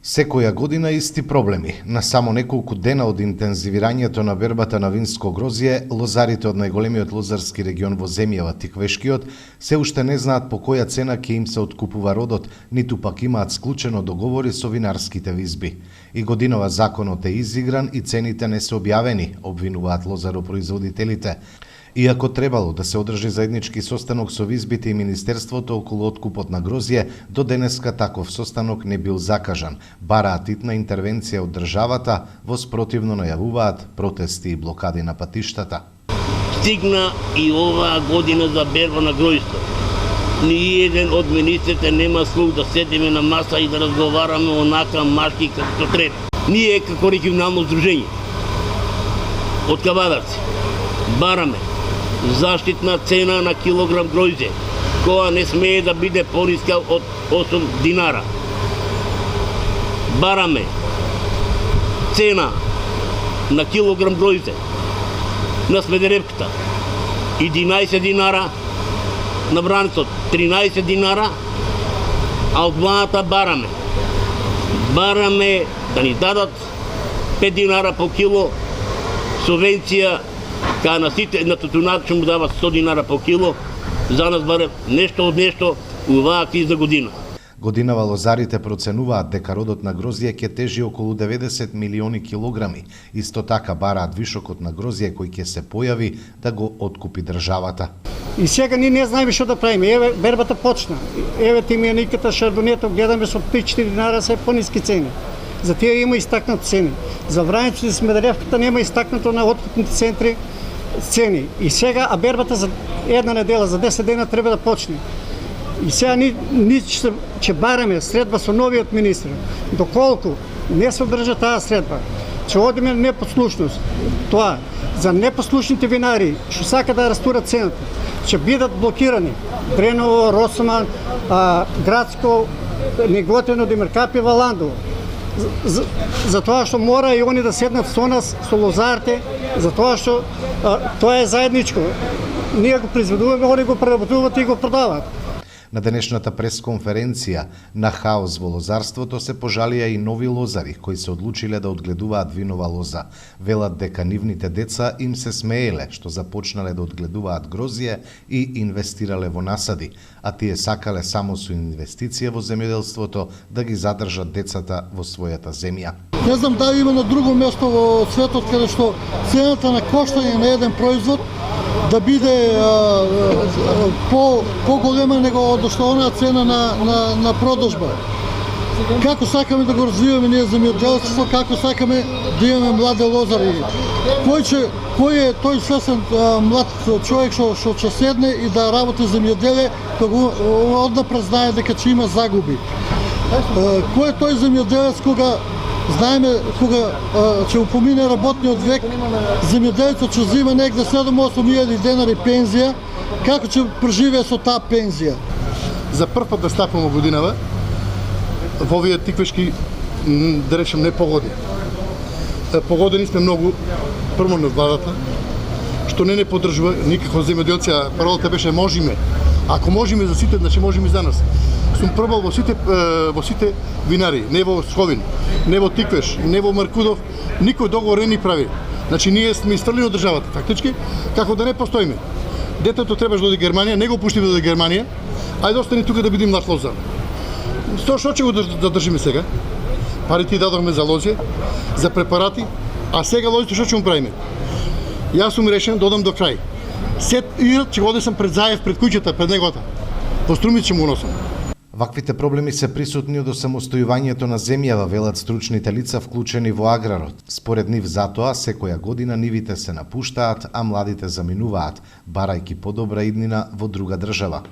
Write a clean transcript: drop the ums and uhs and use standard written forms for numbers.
Секоја година исти проблеми. На само неколку дена од интензивирањето на бербата на винско грозје, лозарите од најголемиот лозарски регион во земјава, Тиквешкиот, се уште не знаат по која цена ќе им се откупува родот, ниту пак имаат склучено договори со винарските визби. И годинова законот е изигран и цените не се објавени, обвинуваат лозаропроизводителите. Иако требало да се одржи заеднички состанок со визбите и Министерството околу откупот на грозје, до денеска таков состанок не бил закажан. Бараат итна интервенција од државата, воспротивно најавуваат протести и блокади на патиштата. Стигна и оваа година за берба на гројство. Ни еден од министрите нема слух да седиме на маса и да разговараме онака машки како треба. Ние како регионално здружење од Кавадарци бараме заштитна цена на килограм гројзе, која не смее да биде пониска од 8 динара. Бараме цена на килограм гројзе на Смедеревката 11 динара, на Бранецот 13 динара, а од владата бараме да ни дадат 5 динара по кило субвенција, кај на сите на тутунат ќе му дават 100 динара по кило, за нас барем нешто од нешто оваа кризна година. Годинава лозарите проценуваат дека родот на грозје ќе тежи околу 90 милиони килограми. Исто така бараат вишокот на грозје кој ќе се појави да го откупи државата. И сега ние не знаеме што да правиме. Еве бербата почна. Еве тимјаниката шардонето гледаме со 3-4 динара се пониски цени. За тие има истакнати цени. За Врањето и Смедеревката нема истакнато на откупните центри цени. И сега, а бербата за една недела, за 10 дена треба да почне. И сега ние ќе бараме средба со новиот министр. Доколку не се одржа таа средба, ќе одиме на непослушност. Тоа, за непослушните винари, што сака да растурат цената, ќе бидат блокирани. Дреново, Росоман, Градско, Неготино, Демиркапи, Валандово. За тоа што мора и они да седнат со нас, со лозарите, за тоа што тоа е заедничко. Ние го произведуваме, они го преработуваат и го продаваат. На денешната пресконференција на хаос во лозарството се пожалија и нови лозари кои се одлучиле да одгледуваат винова лоза. Велат дека нивните деца им се смееле што започнале да одгледуваат грозје и инвестирале во насади, а тие сакале само со инвестиција во земјоделството да ги задржат децата во својата земја. Не знам дали има на друго место во светот каде што цената на коштање на еден производ да биде по-голема него од што онаа цена на продажба. Како сакаме да го развиваме ние земјоделството, како сакаме да имаме млади лозари. Кој е тој свесен млад човек што ќе седне и да работи земјоделие, кога однапред знае дека ќе има загуби. Кој е тој земјоделец кога знаеме кога ќе упомине работниот век, земјоделецот ќе зема негде 7-8 илјади денари пензија, како ќе преживее со таа пензија? За прв пат да стапаме годинава во овие тиквешки, да речем, не погоди. Погодени сме многу, прво на владата, што не поддржува никако земјоделци, а паролата беше можеме. Ако можеме за сите, значи можеме за нас. Сум пробал во сите винари, не во Сховин, не во Тиквеш, не во Маркудов, никој договор не ни прави. Значи ние сме истрли од државата, фактички, како да не постоиме. Детето требаш да оди Германија, не го пуштиме да оди Германија, ајде остани тука да бидим млад лозар. Што ќе го да држиме сега? Парите дадохме за лозје, за препарати, а сега лозите што ќе му правиме? Јас сум решен да одам до крај. Сет ират ќе го одесам пред Заев, пред куќата, пред негота. По струмите ќе му носам. Ваквите проблеми се присутни од осамостојувањето на земјава, велат стручните лица вклучени во аграрот. Според нив затоа секоја година нивите се напуштаат, а младите заминуваат, барајќи подобра иднина во друга држава.